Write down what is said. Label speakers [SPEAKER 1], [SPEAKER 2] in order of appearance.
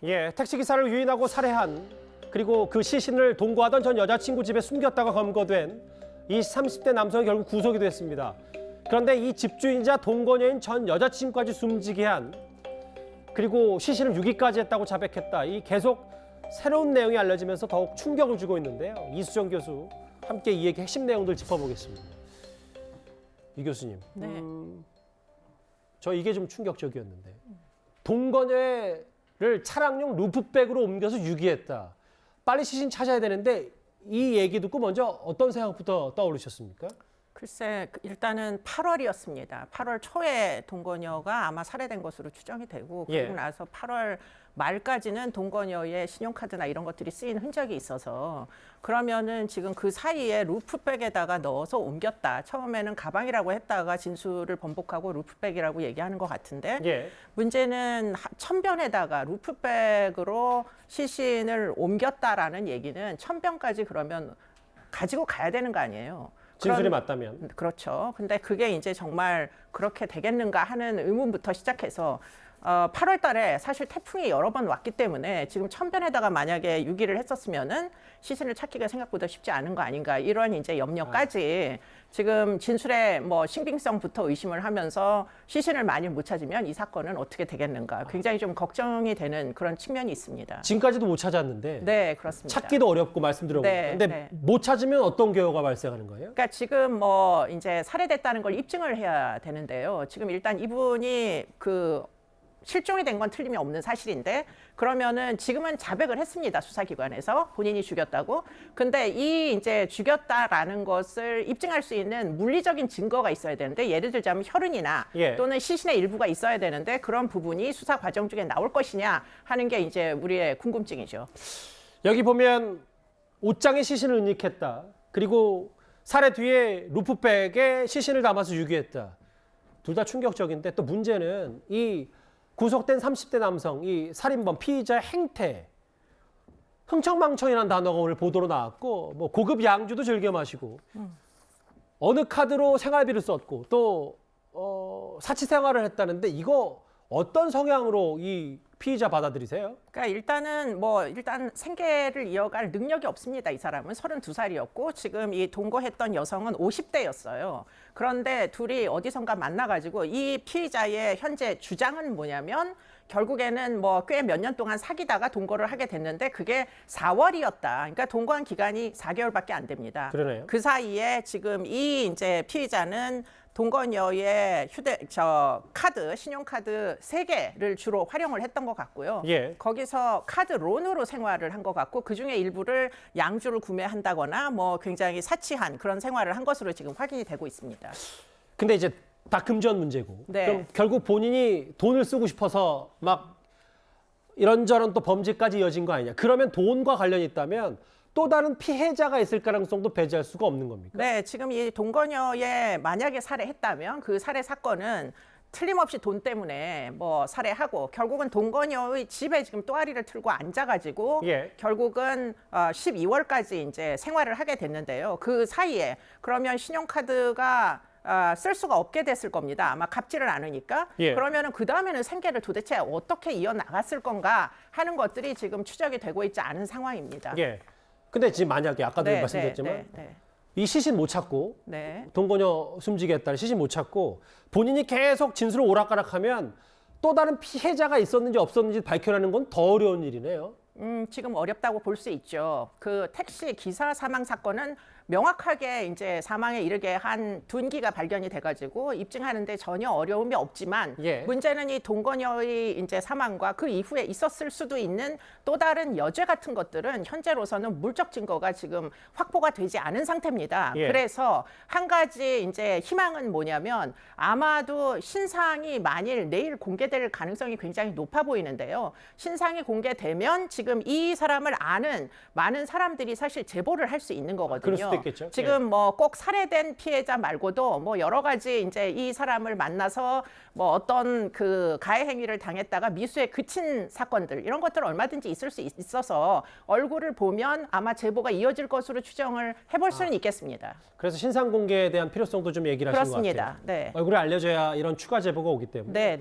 [SPEAKER 1] 예, 택시기사를 유인하고 살해한 그리고 그 시신을 동거하던 전 여자친구 집에 숨겼다가 검거된 20, 30대 남성이 결국 구속이 됐습니다. 그런데 이 집주인이자 동거녀인 전 여자친구까지 숨지게 한 그리고 시신을 유기까지 했다고 자백했다. 이 계속 새로운 내용이 알려지면서 더욱 충격을 주고 있는데요. 이수정 교수 함께 이 얘기 핵심 내용들 짚어보겠습니다. 이 교수님,
[SPEAKER 2] 네.
[SPEAKER 1] 저 이게 좀 충격적이었는데 동거녀를 차량용 루프백으로 옮겨서 유기했다. 빨리 시신 찾아야 되는데 이 얘기 듣고 먼저 어떤 생각부터 떠오르셨습니까?
[SPEAKER 2] 글쎄, 일단은 8월이었습니다. 8월 초에 동거녀가 아마 살해된 것으로 추정이 되고 그리고 나서 8월 말까지는 동거녀의 신용카드나 이런 것들이 쓰인 흔적이 있어서 그러면은 지금 그 사이에 루프백에다가 넣어서 옮겼다. 처음에는 가방이라고 했다가 진술을 번복하고 루프백이라고 얘기하는 것 같은데 문제는 천변에다가 루프백으로 시신을 옮겼다라는 얘기는 천변까지 그러면 가지고 가야 되는 거 아니에요.
[SPEAKER 1] 진술이 맞다면.
[SPEAKER 2] 그렇죠. 근데 그게 이제 정말 그렇게 되겠는가 하는 의문부터 시작해서 8월 달에 사실 태풍이 여러 번 왔기 때문에 지금 천변에다가 만약에 유기를 했었으면은 시신을 찾기가 생각보다 쉽지 않은 거 아닌가 이런 이제 염려까지 지금 진술의 뭐 신빙성부터 의심을 하면서 시신을 많이 못 찾으면 이 사건은 어떻게 되겠는가 굉장히 좀 걱정이 되는 그런 측면이 있습니다.
[SPEAKER 1] 지금까지도 못 찾았는데.
[SPEAKER 2] 네, 그렇습니다.
[SPEAKER 1] 찾기도 어렵고 말씀 들어보니까.
[SPEAKER 2] 네,
[SPEAKER 1] 근데
[SPEAKER 2] 네.
[SPEAKER 1] 못 찾으면 어떤 경우가 발생하는 거예요?
[SPEAKER 2] 그러니까 지금 뭐 이제 살해됐다는 걸 입증을 해야 되는데요. 지금 일단 이분이 그 실종이 된 건 틀림이 없는 사실인데 그러면은 지금은 자백을 했습니다. 수사기관에서 본인이 죽였다고. 근데 이 이제 죽였다라는 것을 입증할 수 있는 물리적인 증거가 있어야 되는데 예를 들자면 혈흔이나 또는 시신의 일부가 있어야 되는데 그런 부분이 수사 과정 중에 나올 것이냐 하는 게 이제 우리의 궁금증이죠.
[SPEAKER 1] 여기 보면 옷장에 시신을 은닉했다. 그리고 살해 뒤에 루프백에 시신을 담아서 유기했다. 둘 다 충격적인데 또 문제는 이 구속된 30대 남성, 이 살인범 피의자의 행태. 흥청망청이라는 단어가 오늘 보도로 나왔고 뭐 고급 양주도 즐겨 마시고 어느 카드로 생활비를 썼고 또 사치 생활을 했다는데 이거 어떤 성향으로 이 피의자 받아들이세요?
[SPEAKER 2] 그러니까 일단 생계를 이어갈 능력이 없습니다. 이 사람은 32살이었고 지금 이 동거했던 여성은 50대였어요. 그런데 둘이 어디선가 만나가지고 이 피의자의 현재 주장은 뭐냐면 결국에는 뭐 꽤 몇 년 동안 사귀다가 동거를 하게 됐는데 그게 4월이었다. 그러니까 동거한 기간이 4개월밖에 안 됩니다.
[SPEAKER 1] 그러네요.
[SPEAKER 2] 그 사이에 지금 이 이제 피의자는 동거녀의 신용카드 3개를 주로 활용을 했던 것 같고요. 거기서 카드론으로 생활을 한 것 같고 그중에 일부를 양주를 구매한다거나 뭐 굉장히 사치한 그런 생활을 한 것으로 지금 확인이 되고 있습니다.
[SPEAKER 1] 근데 이제 다 금전 문제고 그럼 결국 본인이 돈을 쓰고 싶어서 막 이런저런 또 범죄까지 이어진 거 아니냐. 그러면 돈과 관련이 있다면 또 다른 피해자가 있을 가능성도 배제할 수가 없는 겁니까?
[SPEAKER 2] 네, 지금 이 동거녀에 만약에 살해했다면 그 살해 사건은 틀림없이 돈 때문에 뭐 살해하고 결국은 동거녀의 집에 지금 또아리를 틀고 앉아가지고 결국은 12월까지 이제 생활을 하게 됐는데요. 그 사이에 그러면 신용카드가 쓸 수가 없게 됐을 겁니다. 아마 갚지를 않으니까. 그러면은 그 다음에는 생계를 도대체 어떻게 이어나갔을 건가 하는 것들이 지금 추적이 되고 있지 않은 상황입니다.
[SPEAKER 1] 근데 지금 만약에 아까도 말씀드렸지만 이 시신 못 찾고 동거녀 숨지게 했다는 시신 못 찾고 본인이 계속 진술을 오락가락하면 또 다른 피해자가 있었는지 없었는지 밝혀내는 건 더 어려운 일이네요.
[SPEAKER 2] 지금 어렵다고 볼 수 있죠. 그 택시 기사 사망 사건은 명확하게 이제 사망에 이르게 한 둔기가 발견이 돼가지고 입증하는데 전혀 어려움이 없지만 문제는 이 동거녀의 이제 사망과 그 이후에 있었을 수도 있는 또 다른 여죄 같은 것들은 현재로서는 물적 증거가 지금 확보가 되지 않은 상태입니다. 그래서 한 가지 이제 희망은 뭐냐면 아마도 신상이 만일 내일 공개될 가능성이 굉장히 높아 보이는데요. 신상이 공개되면 지금 이 사람을 아는 많은 사람들이 사실 제보를 할 수 있는 거거든요.
[SPEAKER 1] 그럴 수도 있겠죠.
[SPEAKER 2] 지금 뭐 꼭 살해된 피해자 말고도 뭐 여러 가지 이제 이 사람을 만나서 뭐 어떤 그 가해 행위를 당했다가 미수에 그친 사건들 이런 것들 얼마든지 있을 수 있어서 얼굴을 보면 아마 제보가 이어질 것으로 추정을 해볼 수는 있겠습니다.
[SPEAKER 1] 그래서 신상 공개에 대한 필요성도 좀 얘기를 하신 것 같아요.
[SPEAKER 2] 그렇습니다. 네.
[SPEAKER 1] 얼굴이 알려져야 이런 추가 제보가 오기 때문에.
[SPEAKER 2] 네.